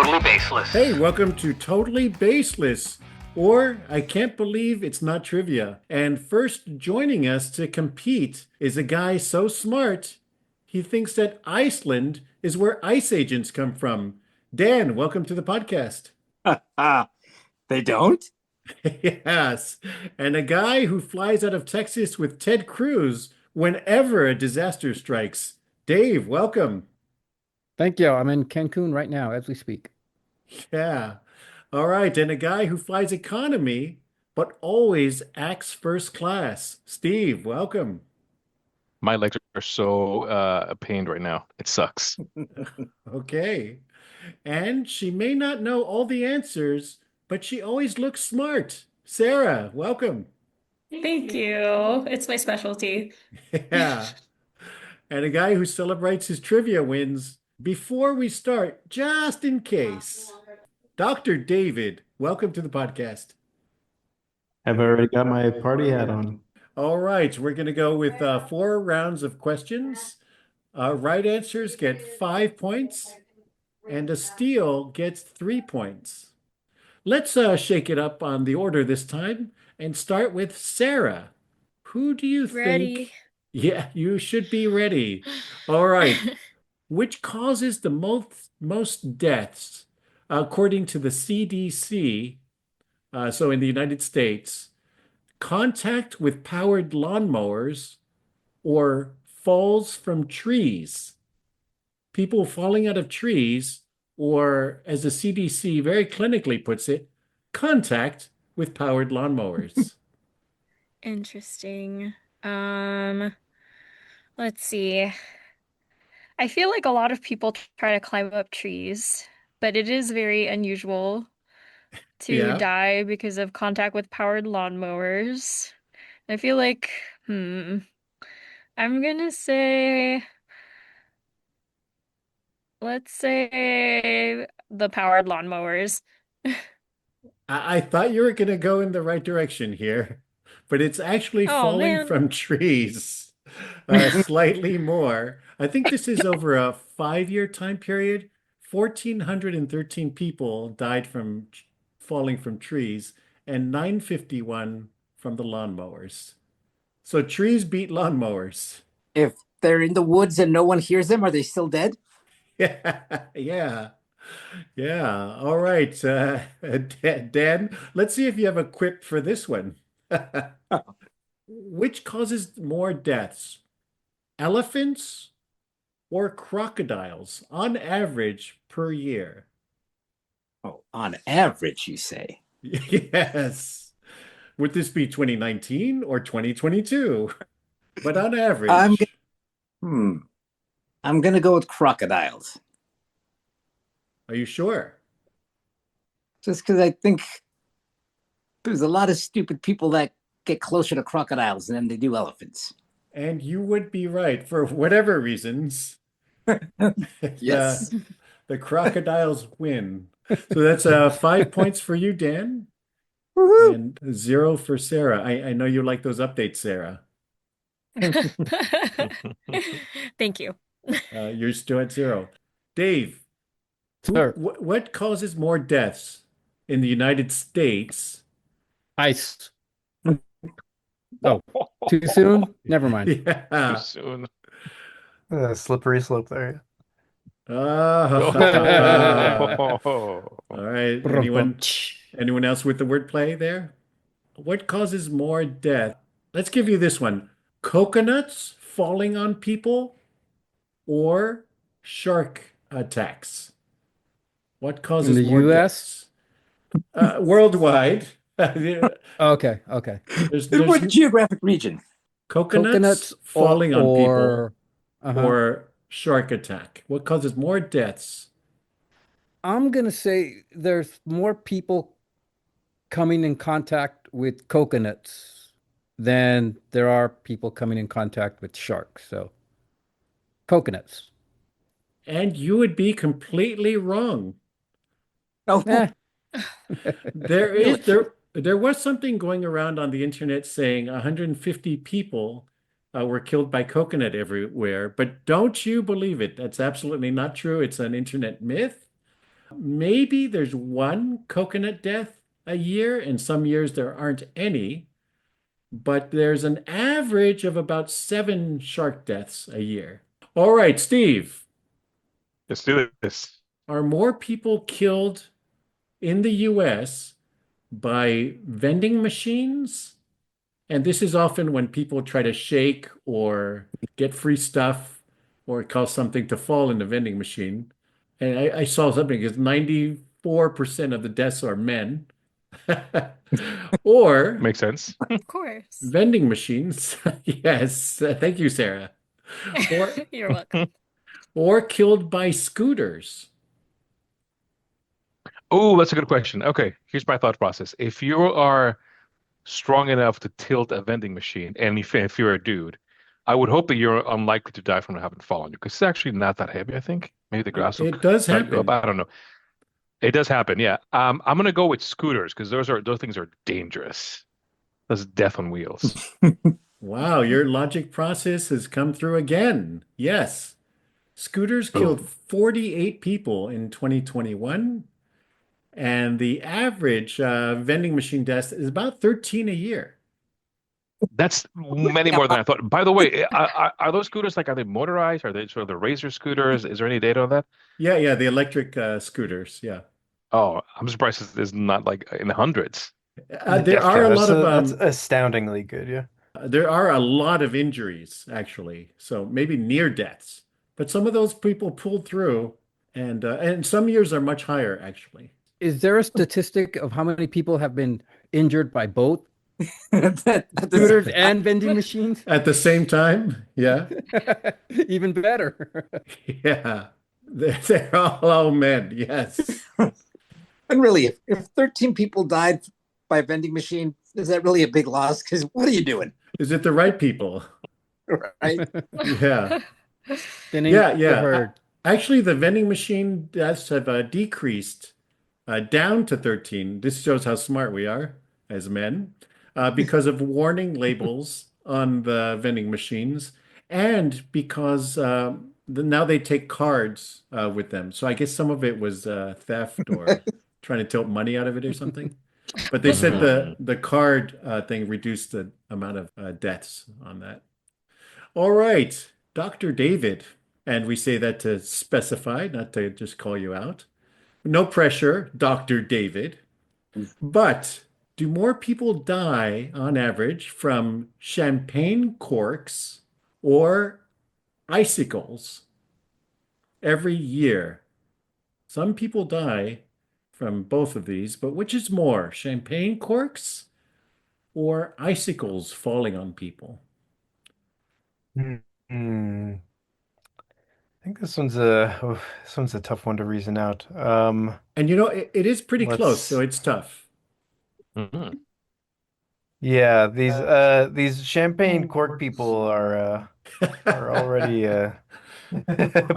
Totally Baseless. Hey, welcome to Totally Baseless, or I Can't Believe It's Not Trivia. And first joining us to compete is a guy so smart, he thinks that Iceland is where ice agents come from. Dan, welcome to the podcast. They don't? Yes, and a guy who flies out of Texas with Ted Cruz whenever a disaster strikes. Dave, welcome. Thank you. I'm in Cancun right now as we speak. Yeah. All right. And a guy who flies economy, but always acts first class. Steve, welcome. My legs are so pained right now. It sucks. Okay. And she may not know all the answers, but she always looks smart. Sarah, welcome. Thank you. It's my specialty. Yeah. And a guy who celebrates his trivia wins. Before we start, just in case, Dr. David, welcome to the podcast. I've already got my party hat on. All right, we're going to go with 4 rounds of questions. Right answers get 5 points, and a steal gets 3 points. Let's shake it up on the order this time and start with Sarah. Who do you Ready. think? Yeah, you should be ready. All right. Which causes the most deaths, according to the CDC, so in the United States? Contact with powered lawnmowers or falls from trees. People falling out of trees, or as the CDC very clinically puts it, contact with powered lawnmowers. Interesting. Let's see. I feel like a lot of people try to climb up trees, but it is very unusual to Yeah. die because of contact with powered lawnmowers. I feel like, I'm gonna say, let's say the powered lawnmowers. I thought you were going to go in the right direction here, but it's actually Oh falling man. from trees, slightly more. I think this is over a 5-year time period. 1,413 people died from falling from trees, and 951 from the lawnmowers. So trees beat lawnmowers. If they're in the woods and no one hears them, are they still dead? Yeah, yeah, yeah. All right, Dan, let's see if you have a quip for this one. Which causes more deaths, elephants or crocodiles on average per year? Oh, on average, you say. Yes. Would this be 2019 or 2022? But on I'm average. hmm. I'm gonna go with crocodiles. Are you sure? Just because I think there's a lot of stupid people that get closer to crocodiles than they do elephants. And you would be right for whatever reasons. Yes. The crocodiles win. So that's 5 points for you, Dan, Woohoo! and 0 for Sarah. I know you like those updates, Sarah. Thank you. You're still at 0. Dave, Sir, what causes more deaths in the United States? ice. Oh, too soon? Never mind. Too Yeah. soon. Slippery slope there. Oh. Oh. All right. Anyone else with the wordplay there? What causes more death? Let's give you this one. Coconuts falling on people or shark attacks? What In causes the more US? deaths? Worldwide. Okay, okay. In what There's geographic region? coconuts Coconuts falling on people or or shark attack. What causes more deaths? I'm gonna say there's more people coming in contact with coconuts than there are people coming in contact with sharks. So coconuts. And you would be completely wrong. Oh, Eh. There Really? is there was something going around on the internet saying 150 people were killed by coconut everywhere, but don't you believe it? That's absolutely not true. It's an internet myth. Maybe there's one coconut death a year, and some years there aren't any, but there's an average of about 7 shark deaths a year. All right, Steve, Let's do this. are more people killed in the US by vending machines? And this is often when people try to shake or get free stuff or cause something to fall in the vending machine. And I saw something because 94% of the deaths are men. Or Makes sense. Of course. vending machines. Yes. Thank you, Sarah. Or You're welcome. or killed by scooters. Oh, that's a good question. Okay, here's my thought process. If you are strong enough to tilt a vending machine, and if you're a dude, I would hope that you're unlikely to die from having fallen because it's actually not that heavy, I think. Maybe the grass will It does cut you up. happen. I don't know. It does happen, yeah. I'm gonna go with scooters because those things are dangerous. That's death on wheels. Wow, your logic process has come through again. Yes. Scooters killed Boom. 48 people in 2021, and the average vending machine death is about 13 a year. That's many more than I thought. By the way, are those scooters like are they motorized? Are they sort of the razor scooters? Is there any data on that? Yeah, yeah, the electric scooters. Yeah. Oh, I'm surprised it's not like in the hundreds. There Death are a count. lot of That's astoundingly good. Yeah. there are a lot of injuries actually. So maybe near deaths. But some of those people pulled through and some years are much higher actually. Is there a statistic of how many people have been injured by both That does- scooters and vending machines? At the same time, yeah. Even better. Yeah. They're all men, yes. And really, if 13 people died by a vending machine, is that really a big loss? Because what are you doing? Is it the right people? Right? Yeah. Thinning Yeah, the yeah. herd. Actually, the vending machine deaths have decreased down to 13. This shows how smart we are as men because of warning labels on the vending machines and because now they take cards with them. So I guess some of it was theft or trying to tilt money out of it or something. But they said Mm. the card thing reduced the amount of deaths on that. All right, Dr. David. And we say that to specify, not to just call you out. No pressure, Dr. David. But do more people die on average from champagne corks or icicles every year? Some people die from both of these, but which is more, champagne corks or icicles falling on people? Hmm. I think this one's a tough one to reason out. And you know, it is pretty close, so Let's it's tough. Mhm. yeah, these champagne cork people are already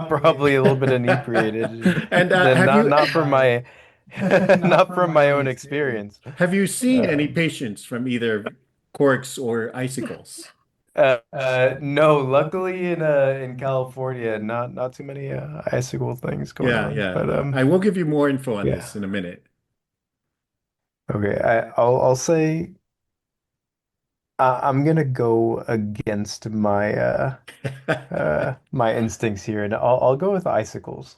probably a little bit inebriated. And Then not from my not from my own experience. have you seen any Um, patients from either corks or icicles? no, luckily in California, not too many icicle things going Yeah, on. yeah. But I will give you more info on yeah. this in a minute. Okay, I'll say I'm gonna go against my instincts here, and I'll go with icicles.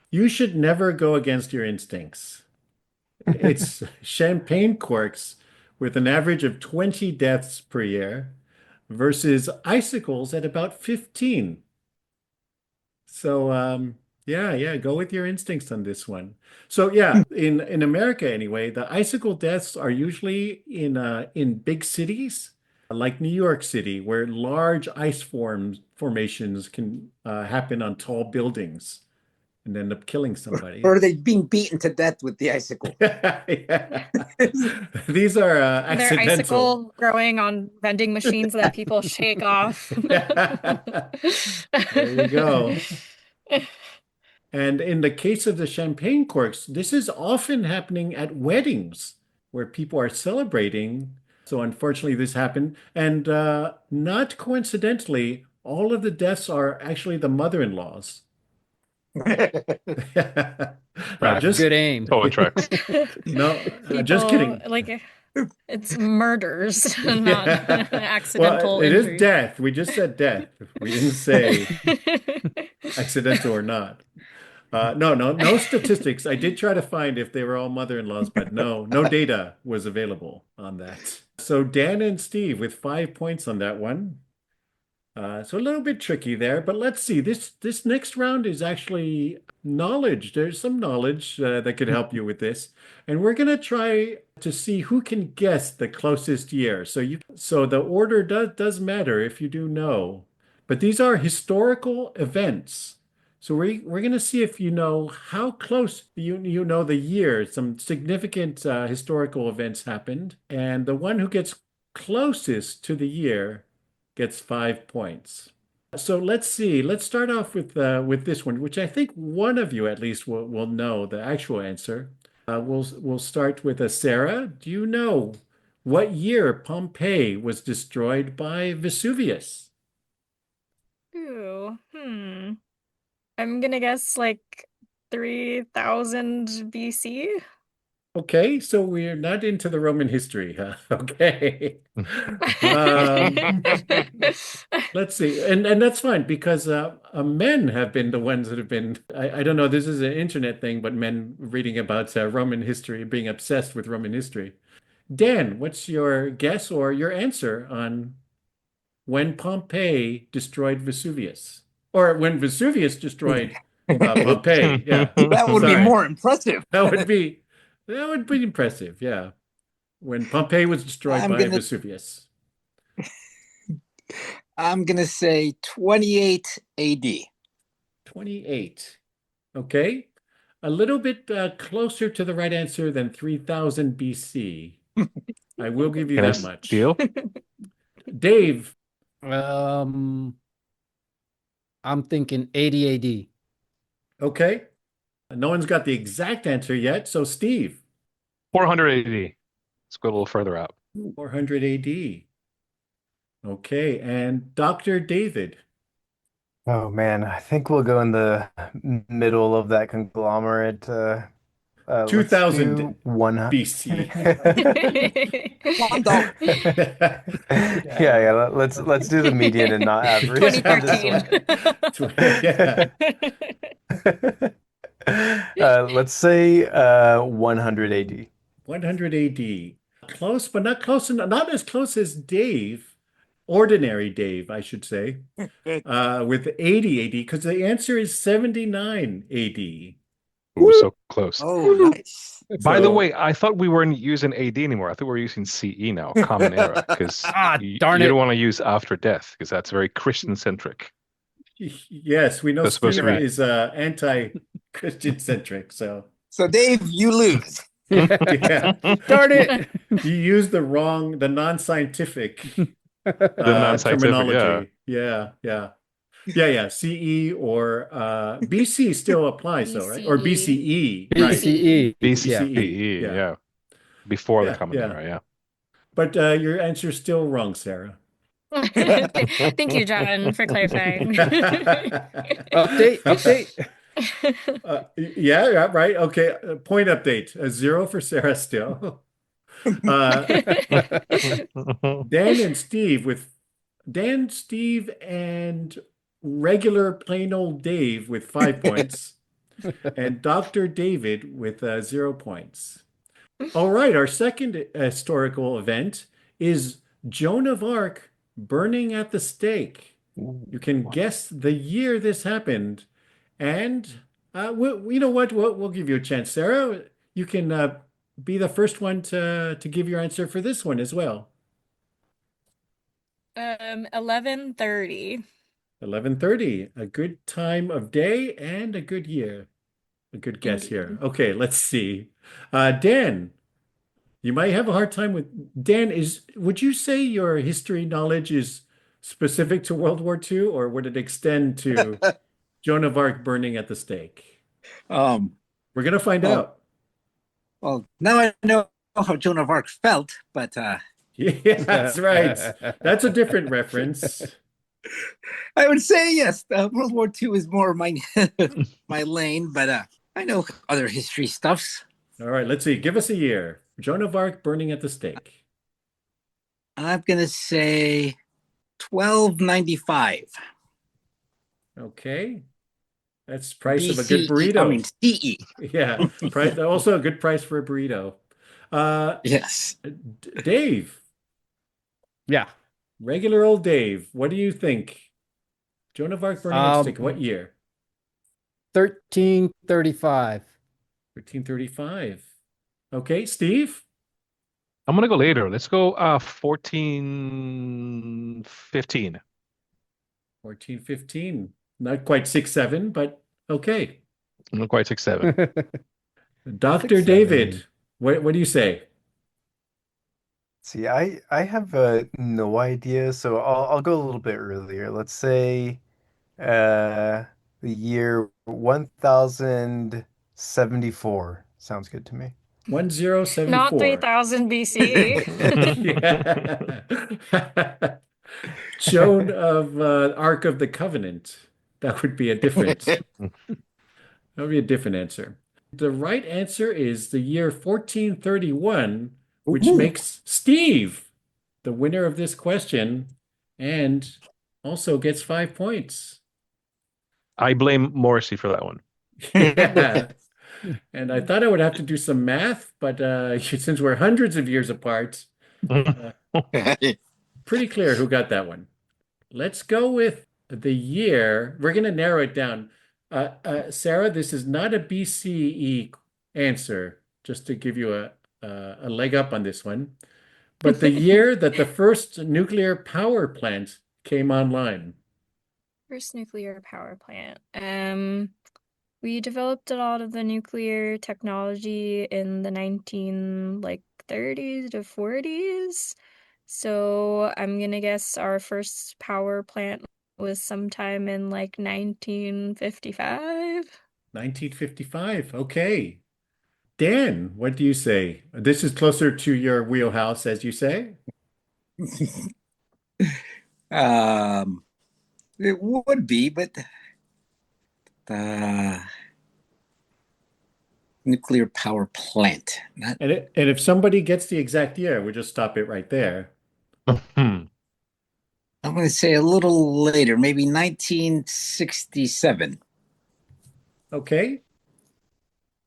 You should never go against your instincts. It's champagne corks with an average of 20 deaths per year versus icicles at about 15. So yeah, yeah, go with your instincts on this one. So yeah, in America anyway, the icicle deaths are usually in big cities like New York City, where large formations can happen on tall buildings and end up killing Or somebody. are they being beaten to death with the icicle? Yeah. These are They're accidental. icicle growing on vending machines that people shake off. There you go. And in the case of the champagne corks, this is often happening at weddings where people are celebrating. So unfortunately, this happened. And not coincidentally, all of the deaths are actually the mother-in-laws. No, Right. just Good aim. Totally tracks. no, just People kidding. like it's murders, not Yeah. Well, accidental it is injury. death. We just said death. We didn't say accidental or not. No statistics. I did try to find if they were all mother-in-laws, but no data was available on that. So Dan and Steve with 5 points on that one. So a little bit tricky there, but let's see. This next round is actually knowledge. There's some knowledge that could help you with this, and we're gonna try to see who can guess the closest year. So the order does matter if you do know, but these are historical events. So we're gonna see if you know how close you know the year. Some significant historical events happened, and the one who gets closest to the year gets 5 points. So let's see. Let's start off with this one, which I think one of you at least will know the actual answer. We'll start with Sarah. Do you know what year Pompeii was destroyed by Vesuvius? Ooh, I'm gonna guess like 3000 BC. Okay, so we're not into the Roman history, huh? Okay. Um, let's see, and that's fine because men have been the ones that have been. I don't know. This is an internet thing, but men reading about Roman history, being obsessed with Roman history. Dan, what's your guess or your answer on when Pompeii destroyed Vesuvius, or when Vesuvius destroyed Pompeii? Yeah, That would be sorry, more impressive. that would be that would be impressive. Yeah, when Pompeii was destroyed I'm by gonna Vesuvius. I'm gonna say 28 AD. 28. Okay. A little bit closer to the right answer than 3000 BC. I will give you Can I that much. steal? Dave, Um, I'm thinking 80 AD. okay. No one's got the exact answer yet. So, Steve, 400 AD. Let's go a little further out. 400 AD. Okay. And Dr. David, Oh man, I think we'll go in the middle of that conglomerate. Let's 2000 do 100. BC. $1. Yeah, let's do the median and not average on this 2013. one. Yeah. Let's say 100 AD. 100 AD. Close, but not close enough. Not as close as Dave, ordinary Dave, I should say, with 80 AD, because the answer is 79 AD. Ooh, so close. Oh, nice. By the So, way, I thought we weren't using AD anymore. I thought we were using CE now, Common Era, because Ah, you darn don't it. want to use after death because that's very Christian-centric. yes, we know That's supposed to Sarah be. is anti-Christian centric. So, So Dave, you lose. yeah, Darn it. you used the non-scientific The non-scientific, yeah. terminology. Yeah. CE or BC still applies though, right? Or BCE. BCE, right? BCE. BCE. Yeah. BCE. BCE, Yeah. yeah. Before the Yeah. Common Yeah. Era, yeah. But your answer's still wrong, Sarah. Thank you, John, for clarifying. Update. Yeah, right. Okay. Point update. A 0 for Sarah still. Uh, Dan and Steve with Dan, Steve, and regular plain old Dave with 5 points, and Dr. David with 0 points. All right, our second historical event is Joan of Arc burning at the stake. You can guess the year this happened, and you know what? We'll give you a chance, Sarah. You can be the first one to give your answer for this one as well. 1130. 11:30, a good time of day and a good year. A good guess here. Indeed. Okay, let's see. Dan, you might have a hard time with Dan. Would you say your history knowledge is specific to World War II, or would it extend to Joan of Arc burning at the stake? Um, We're gonna find well, out. well, now I know how Joan of Arc felt, but Yeah, that's right. That's a different reference. I would say yes. World War II is more my my lane, but I know other history stuffs. All right, let's see. Give us a year. Joan of Arc burning at the stake. I'm gonna say 1295 Okay. That's price of a good BCE. I mean burrito. CE. Yeah. Price also a good price for a burrito. Uh Yes. Dave, Yeah. regular old Dave, what do you think? Joan of Arc burning at the stake. What Um, year? 1335. 1335. Okay, Steve? I'm gonna go later. Let's go 1415. 1415. Not quite 6-7, but okay. I'm not quite 6'7". Dr. Six, seven. David, what do you say? See, I have no idea, so I'll go a little bit earlier. Let's say uh the year 1074. Sounds good to me. Not 1074. 3000 BCE. Yeah. Joan of Ark of the Covenant. That would be a different, that would be a different answer. The right answer is the year 1431, which Ooh. makes Steve the winner of this question and also gets 5 points. I blame Morrissey for that one. Yeah. And I thought I would have to do some math, but since we're hundreds of years apart, uh, pretty clear who got that one. Let's go with the year. We're going to narrow it down. Sarah, this is not a BCE answer, just to give you a leg up on this one, but the year that the first nuclear power plant came online. First nuclear power plant. We developed a lot of the nuclear technology in the 19 like 30s to 40s. So I'm gonna guess our first power plant was sometime in like 1955. 1955. Okay. Dan, what do you say? This is closer to your wheelhouse, as you say. um, it would be, but uh, nuclear power plant. Not. And if somebody gets the exact year, we'll just stop it right there. Hmm. I'm going to say a little later, maybe 1967. Okay.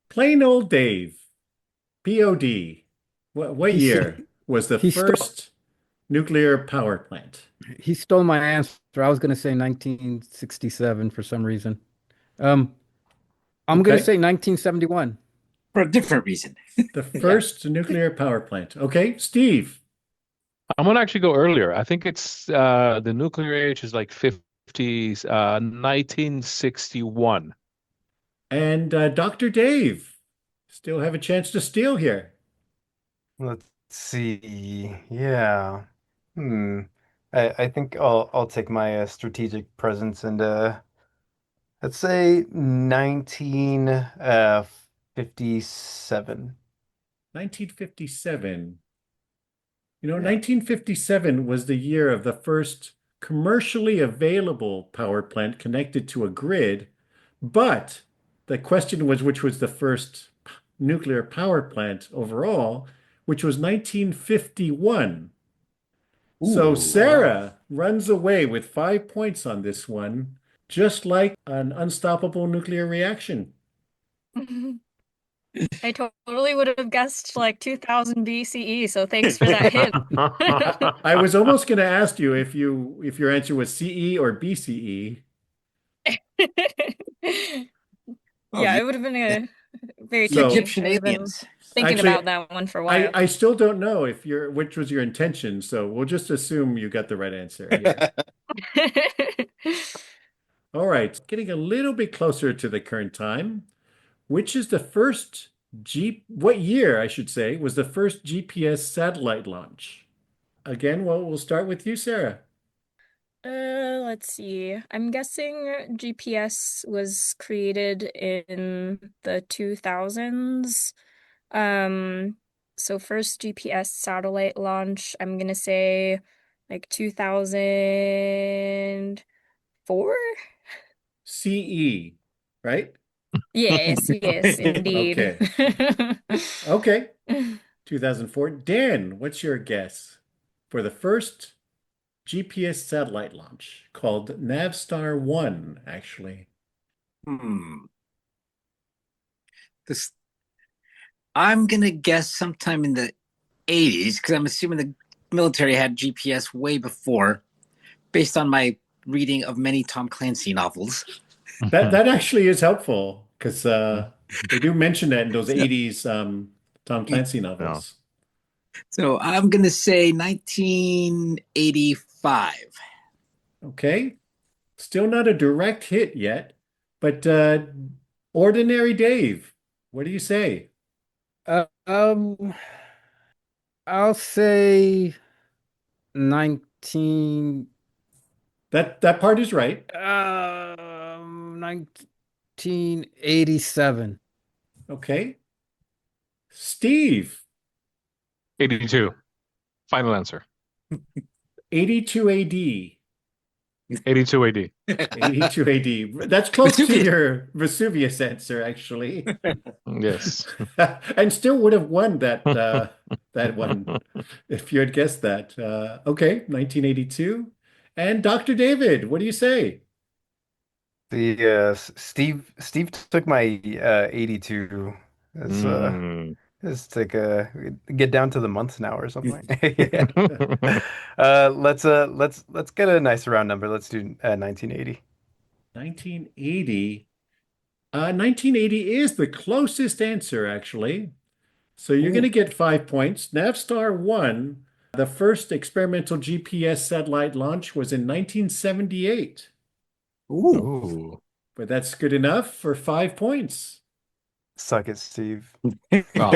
Plain old Dave, POD. What He s- year was the he stole first nuclear power plant? he stole my answer. I was gonna say 1967 for some reason. Um, I'm gonna Okay. say 1971. For a different reason. The Yeah. first nuclear power plant. Okay. Steve. I'm gonna actually go earlier. I think it's the nuclear age is like 50s, 1961. And Dr. Dave. Still have a chance to steal here. Let's see. Yeah. Hmm. I think I'll take my strategic presence and let's say 1957. 1957. Yeah. 1957 was the year of the first commercially available power plant connected to a grid, but the question was which was the first nuclear power plant overall, which was 1951. So Ooh. Wow. Sarah runs away with 5 points on this one, just like an unstoppable nuclear reaction. I totally would have guessed like 2000 BCE, so thanks for that hint. I was almost going to ask you if your answer was CE or BCE. Oh, Yeah, it would have been a very the So tricky. Egyptian I would have been aliens. thinking actually, about that one for a I while. I still don't know if which was your intention, so we'll just assume you got the right answer here. All right, getting a little bit closer to the current time. Which is the first what year, I should say, was the first GPS satellite launch? Again, well, we'll start with you, Sarah. Let's see. I'm guessing GPS was created in the 2000s. Um, so first GPS satellite launch, I'm gonna say like 2004? CE, right? Yes, yes, indeed. Okay. Okay. 2004. Dan, what's your guess for the first GPS satellite launch called Navstar 1, actually? Hmm. This I'm gonna guess sometime in the 80s because I'm assuming the military had GPS way before, based on my reading of many Tom Clancy novels. That actually is helpful because they do mention that in those 80s Tom Clancy No. novels. So I'm gonna say 1985. Okay. Still not a direct hit yet, but Ordinary Dave, what do you say? Uh, um, I'll say 19 That part is right. 1987. Okay. Steve, 82. Final answer. 82 AD. 82 AD. 82 AD. That's close to Vesuvius. your Vesuvius answer, actually. Yes. And still would have won that one if you had guessed that. Okay, 1982. And Dr. David, what do you say? Steve took my 82. It's Mm. it's like get down to the months now or something. Yeah. Let's get a nice round number. Let's do 1980. 1980. 1980 is the closest answer, actually. So you're going to Ooh. get 5 points. Navstar 1, the first experimental GPS satellite launch was in 1978, Ooh. Ooh. but that's good enough for 5 points. Suck it, Steve. Oh.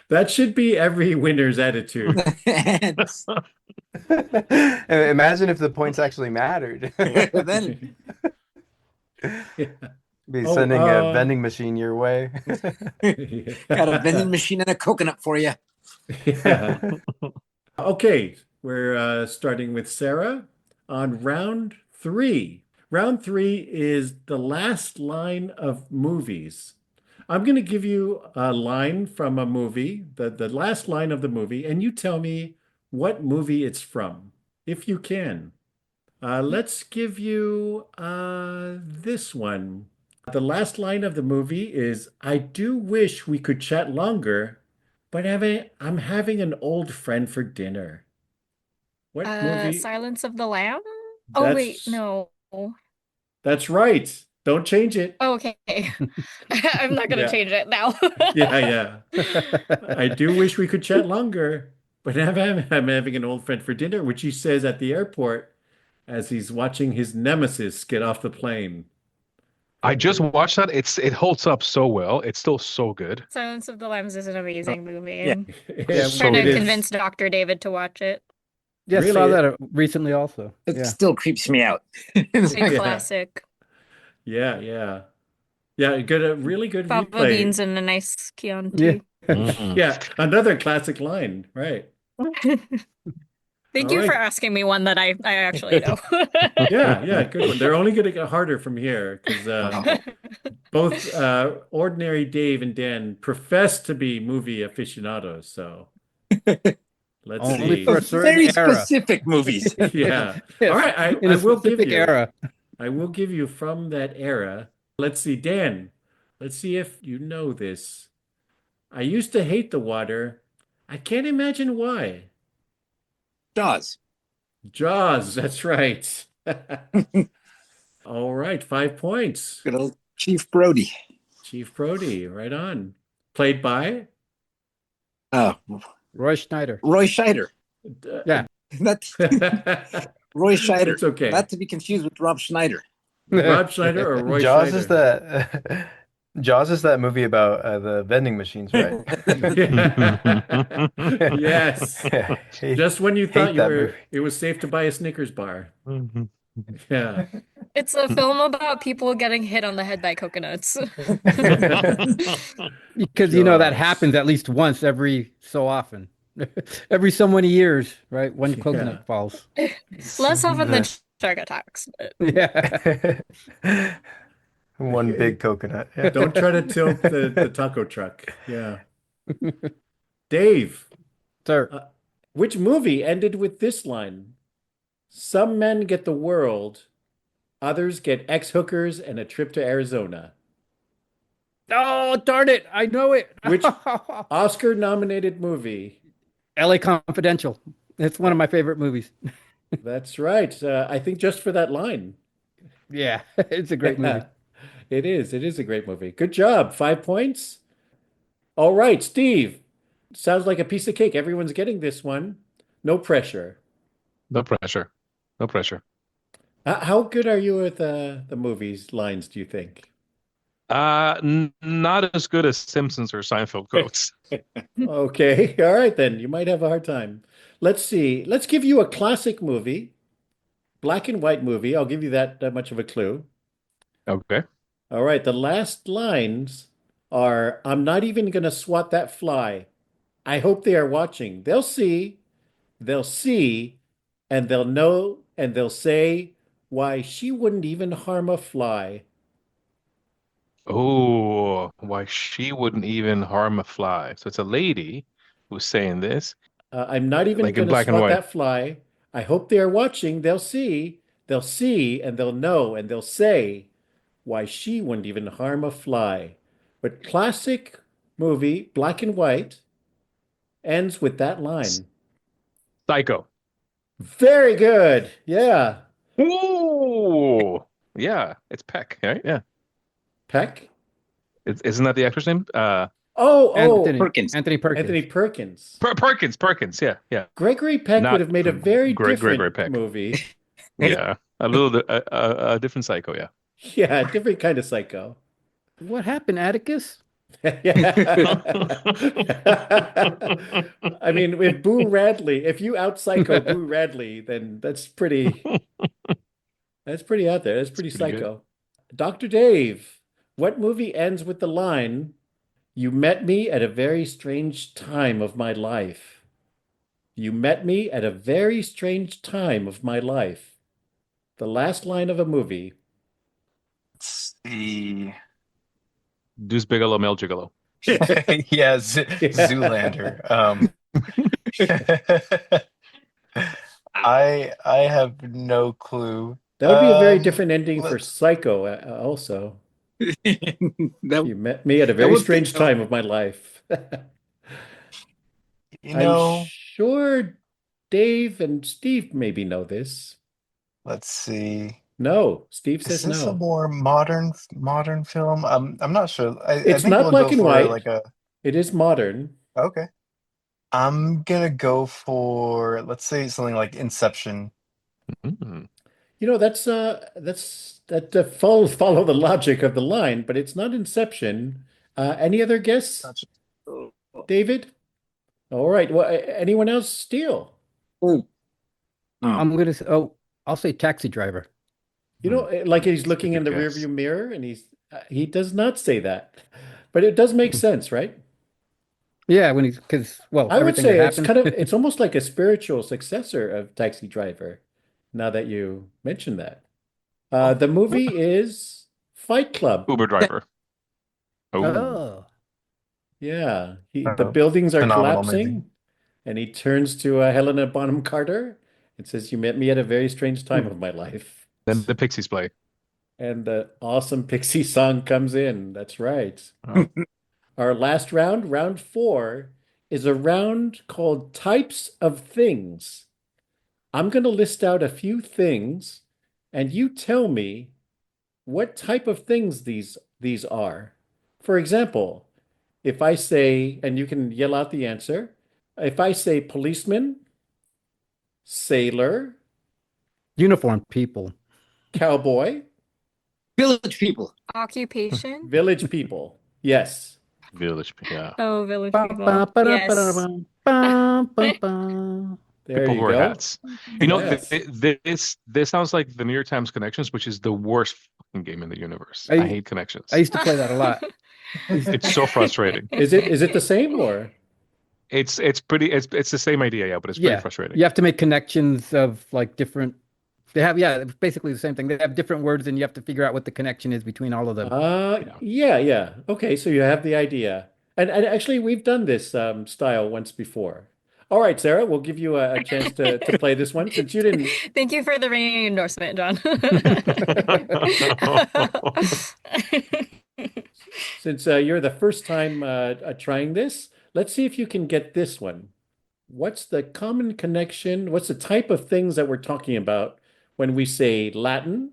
That should be every winner's attitude. Imagine if the points actually mattered. Then Yeah. Be Oh, sending a vending machine your way. got a vending machine and a coconut for you. yeah. Okay, we're starting with Sarah on round three. Round three is the last line of movies. I'm going to give you a line from a movie, the last line of the movie, and you tell me what movie it's from, if you can. Let's give you this one. The last line of the movie is, I do wish we could chat longer, but I'm having an old friend for dinner. What movie? Silence of the Lamb? Oh wait, That's no. that's right. Don't change it. Oh, okay. I'm not gonna Yeah. change it now. Yeah, yeah. I do wish we could chat longer, but I'm having an old friend for dinner, which he says at the airport as he's watching his nemesis get off the plane. I just watched that. It holds up so well. It's still so good. Silence of the Lambs is an amazing movie. Yeah. I'm Yeah, So trying to It good. convince is. Dr. David to watch it. yeah, saw Really? that recently also. It Yeah. still creeps me out. Big Yeah. classic. Yeah, yeah. Yeah, good, a really good Fava replay. beans and a nice Yeah. Chianti. Mm. Yeah, another classic line, right? Thank All you for right. asking me one that I actually know. Yeah, yeah, good one. They're only going to get harder from here because Oh. both Ordinary Dave and Dan profess to be movie aficionados. So let's Only see. for a certain Very era. specific movies. Yeah. All Yes, right, in I a will give specific you. era. I will give you from that era. Let's see, Dan. Let's see if you know this. I used to hate the water. I can't imagine why. Jaws. Jaws, that's right. All right, 5 points. Good old Chief Brody. Chief Brody, right on. Played by Uh, Roy Schneider. Roy Scheider. Yeah. Not Roy Scheider. It's okay. Not to be confused with Rob Schneider. Rob Schneider or Roy Jaws is Schneider? that Jaws is that movie about the vending machines, right? Yes. Hate, Just when you thought hate you that movie. were it was safe to buy a Snickers bar. Yeah. It's a film about people getting hit on the head by coconuts. Because that Sharks. happens at least once every so often. Every so many years, right? One Yeah. coconut falls. Less often than The shark attacks, but Yeah. one big coconut. Yeah. Don't try to tilt the taco truck. Yeah. Dave, Sir. uh, which movie ended with this line? Some men get the world, others get ex-hookers and a trip to Arizona. Oh, darn it. I know it. Which Oscar-nominated movie? LA Confidential. It's one Uh, of my favorite movies. that's right. I think just for that line. Yeah, it's a great movie. Yeah, it is. It is a great movie. Good job. 5 points. All right, Steve. Sounds like a piece of cake. Everyone's getting this one. No pressure. No pressure. No pressure. How good are you with the movies lines, do you think? Not as good as Simpsons or Seinfeld quotes. Okay. All right, then. You might have a hard time. Let's see. Let's give you a classic movie, black and white movie. I'll give you that much of a clue. Okay. All right. The last lines are, I'm not even going to swat that fly. I hope they are watching. They'll see, and they'll know, and they'll say, why, she wouldn't even harm a fly. Oh, why she wouldn't even harm a fly. So it's a lady who's saying this, I'm not even like in going to black and swat white. that fly. I hope they are watching. They'll see, and they'll know, and they'll say, why, she wouldn't even harm a fly. But classic movie, black and white, ends with that line. Psycho. Very good. Yeah. Ooh, yeah, it's Peck, right? Yeah. Peck? Isn't that the actor's name? Oh, oh, Anthony Perkins. Anthony Anthony Perkins. Perkins. Perkins. Yeah, yeah. Gregory Peck would Not have made a very Gregory different Peck. movie. Yeah, a little a different Psycho. Yeah. Yeah, different kind of psycho. What happened, Atticus? I mean, if Boo Radley, if you out psycho Boo Radley, then that's pretty out there. That's It's pretty pretty good. psycho. Dr. Dave, what movie ends with the line, you met me at a very strange time of my life? You met me at a very strange time of my life. The last line of a movie. Let's see. Deuce Bigelow, Mel Gigolo. Yeah, Yeah. Zoolander. I have no clue. That would be a very different Um, ending for let's Psycho, also. That You met me at a that very would be strange time of my life. you I'm know, sure Dave and Steve maybe know this. let's see. No, Steve Is says this a no. more modern film? I'm not sure. I It's think not we'll black go and for white. like a It is modern. okay. I'm gonna go for let's say something like Inception. Mm. That follow the logic of the line, but it's not Inception. Any other guess, Gotcha. David? All right. Well, anyone else steal? oh, oh. I'm gonna say, oh, I'll say Taxi Driver. Like he's It's a looking in good the guess. rearview mirror, and he does not say that, but it does make sense, right? Yeah, when because well, I would everything that say happened. it's almost like a spiritual successor of Taxi Driver, now that you mention that. Oh, The movie is Fight Club. Uber driver. Oh, Oh, Yeah, the uh, buildings are phenomenal movie. collapsing, and he turns to Helena Bonham Carter and says, "You met me at a very strange time of my life." then the Pixies play. And the awesome Pixie song comes in. That's right. Oh. Our last round, round four, is a round called Types of Things. I'm going to list out a few things, and you tell me what type of things these are. For example, if I say, and you can yell out the answer, if I say policeman, sailor, uniformed people. cowboy, Village People. Occupation? village people. Yes. Village. Yeah. Oh, village Ba, ba, people. ba, da, ba, da, Yes. ba, ba, ba, ba. There People you who wear go. hats. You know, Yes. this sounds like the New York Times Connections, which is the worst fucking game in the universe. I I hate I Connections. used to play that a lot. It's so frustrating. Is it the same or? It's the same idea, yeah, but it's pretty Yeah, frustrating. you have to make connections of like different. They have, yeah, it's basically the same thing. They have different words, and you have to figure out what the connection is between all of them. Yeah. Yeah, yeah. Okay, so you have the idea. And actually we've done this style once before. All right, Sarah, we'll give you a chance to play this one since you didn't. Thank you for the ringing endorsement, John. Since you're the first time trying this, let's see if you can get this one. What's the common connection? What's the type of things that we're talking about when we say Latin,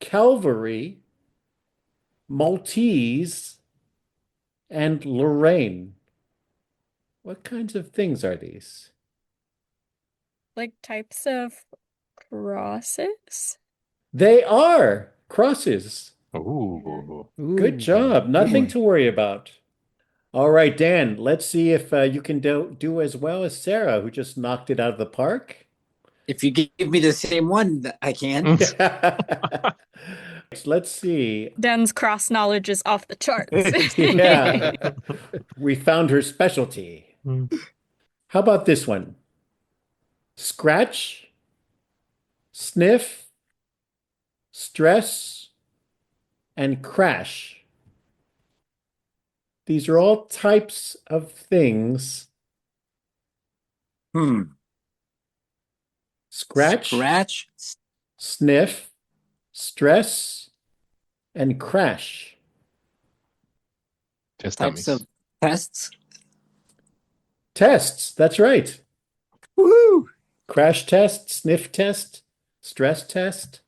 Calvary, Maltese, and Lorraine? What kinds of things are these? Like types of crosses? They are crosses. Ooh. Good Ooh, job. good Nothing one. to worry about. All right, Dan, let's see if you can do as well as Sarah, who just knocked it out of the park. If you give me the same one, I can. Let's see. Dan's cross knowledge is off the charts. Yeah, we found her specialty. How about this one? Scratch, sniff, stress, and crash. These are all types of things. Hmm. Scratch, Scratch, sniff, stress, and crash. Test types dummies. of tests. Tests, that's right. Woohoo! Crash test, sniff test, stress test.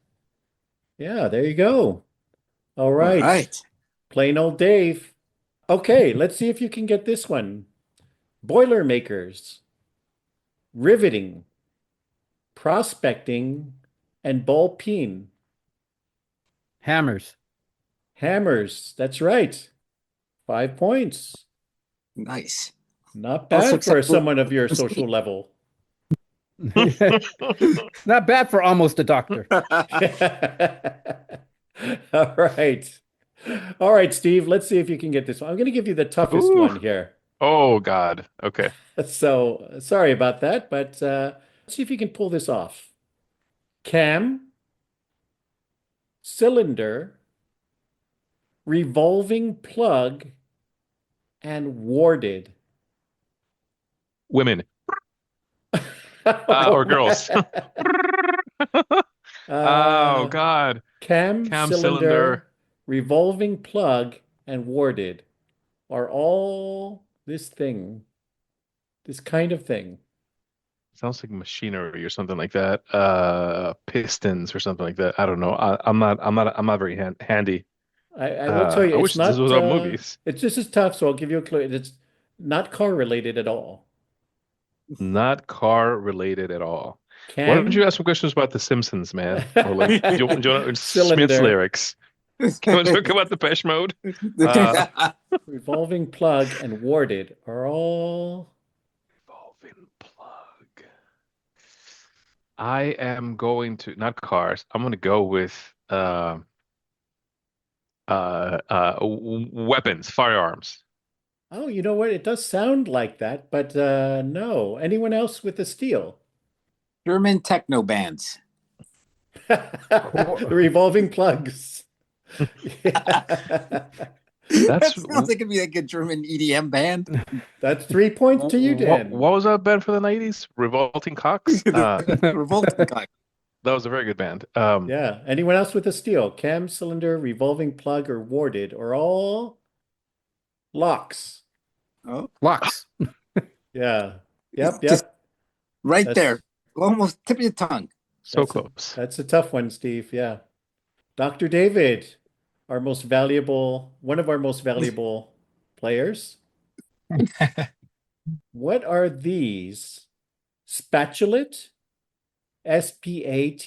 Yeah, there you go. All All right. right. Plain old Dave. Okay, let's see if you can get this one. Boilermakers, riveting, prospecting, and ball peen. Hammers. Hammers, that's right. 5 points. Nice. Not Also bad for acceptable. someone of your social level. Not bad for almost a doctor. All right. All right, Steve, let's see if you can get this one. I'm going to give you the toughest Ooh. one here. Oh God. Okay. So sorry about that, but let's see if you can pull this off. Cam, cylinder, revolving plug, and warded. Women. Or girls. Oh Uh, God. cam, Cam cylinder. cylinder, revolving plug, and warded are all this thing, this kind of thing. Sounds like machinery or something like that. Pistons or something like that. I don't know. I'm not very handy. I will tell you, I wish this was all movies. it's just as tough, so I'll give you a clue. It's not car related at all. Not car related at all. Why don't you Cam, ask some questions about The Simpsons, man? Or like Smith's cylinder, lyrics. Can we talk about Depeche Mode? Uh, revolving plug, and warded are all. Revolving plug. I am going to, not cars. I'm going to go with weapons, firearms. Oh, you know what? It does sound like that, but no. Anyone else with a steel? German techno bands. The revolving plugs. That That's sounds like it'd be like a German EDM band. That's 3 points to you, Dan. what was that band for the 90s? Revolting Cocks? The Revolting Cock. That was a very good band. Yeah. Anyone else with a steel? Cam, cylinder, revolving plug, or warded, or all locks. Oh, Locks. Yeah. Yep, just yep. right That's there. Almost tip of your tongue. So that's a close. that's a tough one, Steve. Yeah. Dr. David, one of our most valuable players. What are these? Spatulate, spatulate,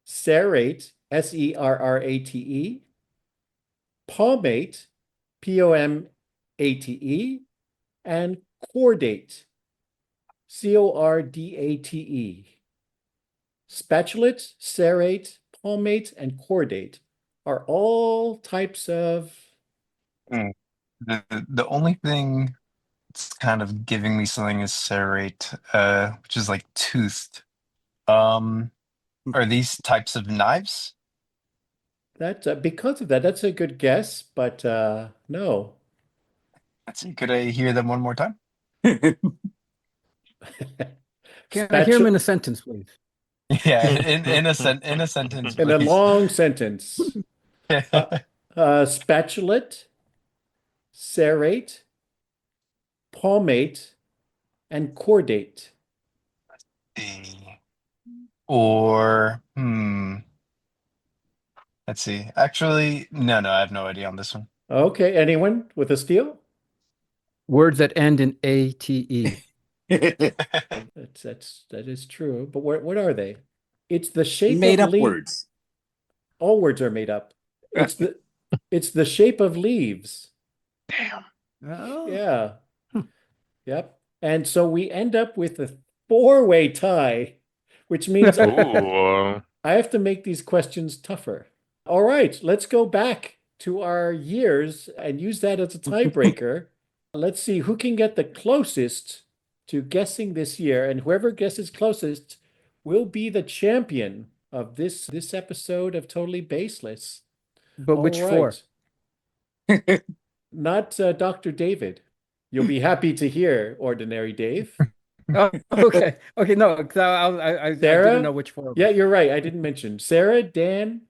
serrate, serrate, palmate, pomate, and Chordate. Cordate. Spatulate, serrate, palmate, and chordate are all types of. Hmm. The only thing that's kind of giving me something is serrate, which is like toothed. Um, are these types of knives? That because of that, that's a good guess, but no. Let's see, could I hear them one more time? Can I hear him in Spatu a sentence, please? Yeah, in a sentence, in a please. long sentence. Spatulate, serrate, palmate, and chordate. Or let's see. Actually, no, I have no idea on this one. Okay, anyone with a steal? Words that end in ate. That is true. But what are they? It's the shape Made of up leaf. words. All words are made up. It's the shape of leaves. Damn. Oh. Yeah. Yep. And so we end up with a four-way tie, which means Ooh. I have to make these questions tougher. All right, let's go back to our years and use that as a tiebreaker. Let's see who can get the closest to guessing this year, and whoever guesses closest will be the champion of this episode of Totally Baseless. But All which right. four? Not Dr. David. You'll be happy to hear, Ordinary Dave. Oh, okay. Okay, no, 'cause I didn't know Sarah? which four. Yeah, you're right. I didn't mention Sarah, Dan,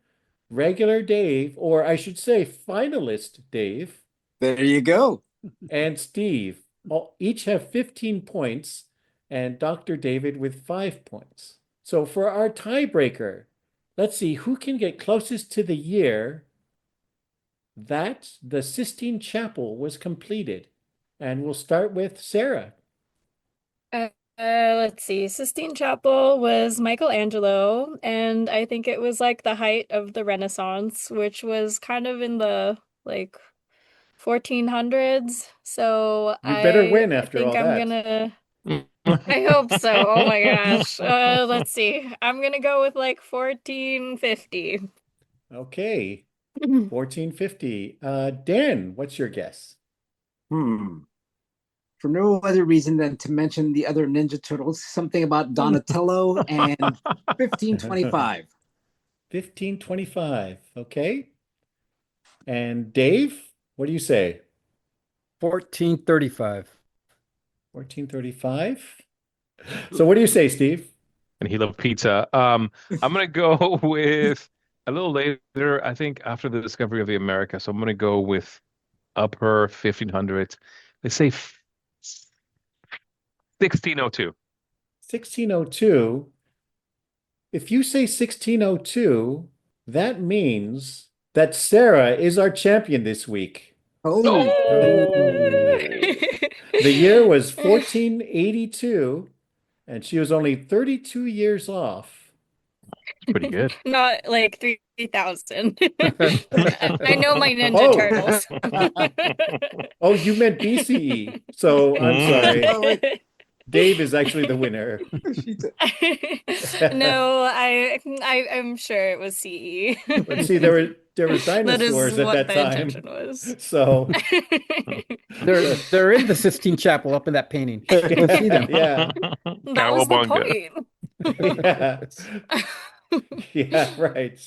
regular Dave, or I should say finalist Dave, There you go. and Steve. Each have 15 points, and Dr. David with 5 points. So for our tiebreaker, let's see who can get closest to the year that the Sistine Chapel was completed. And we'll start with Sarah. Let's see. Sistine Chapel was Michelangelo, and I think it was like the height of the Renaissance, which was kind of in the like 1400s. So You better I win after think all I'm that. gonna. I hope so. Oh my gosh. Let's see. I'm gonna go with like 1450. Okay, 1450. Dan, what's your guess? Hmm. For no other reason than to mention the other Ninja Turtles, something about Donatello and 1525. 1525. Okay. And Dave, what do you say? 1435. 1435. So what do you say, Steve? And he loved pizza. I'm gonna go with a little later, I think after the discovery of the America. So I'm gonna go with upper 1500s. Let's say 1602. 1602. If you say 1602, that means that Sarah is our champion this week. Oh, Oh, The year was 1482, and she was only 32 years off. pretty good. Not like 3000. I know my Ninja Oh, Turtles. oh, you meant BCE. So I'm Mm. sorry. oh wait. Dave is actually the winner. No, I'm sure it was CE. But see, there was That is dinosaurs at what that the time. intention was. So, so They're in the Sistine Chapel up in that painting. You can see them. yeah. That was the Cowabunga. point. Yeah. Yeah, right.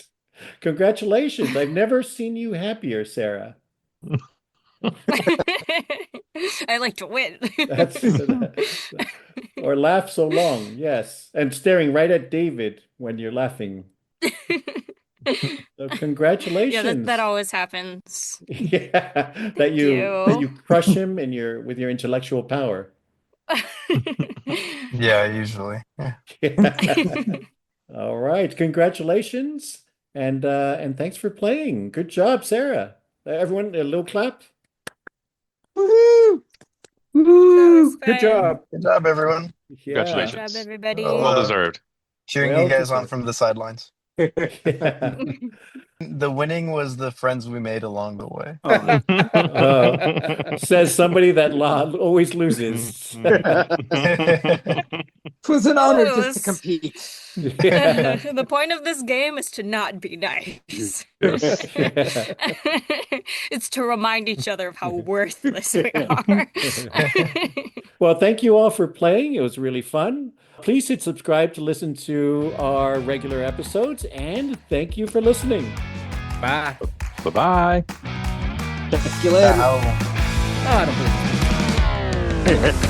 Congratulations. I've never seen you happier, Sarah. I like to win. That's or laugh so long. Yes. And staring right at David when you're laughing. So Yeah, congratulations. that always happens. Yeah, Thank that you. you crush him in your with your intellectual power. Yeah, usually. Yeah. Yeah. All right, congratulations and thanks for playing. Good job, Sarah. Everyone, a little clap. Woohoo! That was Woo! Good fun. job. Good job, everyone. Yeah. Good job, Congratulations. everybody. I'll Well deserved. cheering you Well guys on deserved. from the sidelines. Yeah. The winning was the friends we made along the way. Says somebody that always loses. It was an honor Oh, just to this- compete. Yeah. The point of this game is to not be nice. Yes. It's to remind each other of how worthless we are. Well, thank you all for playing. It was really fun. Please hit subscribe to listen to our regular episodes, and thank you for listening. Bye. Bye-bye. Thank you later. Ow. Oh, I don't believe it.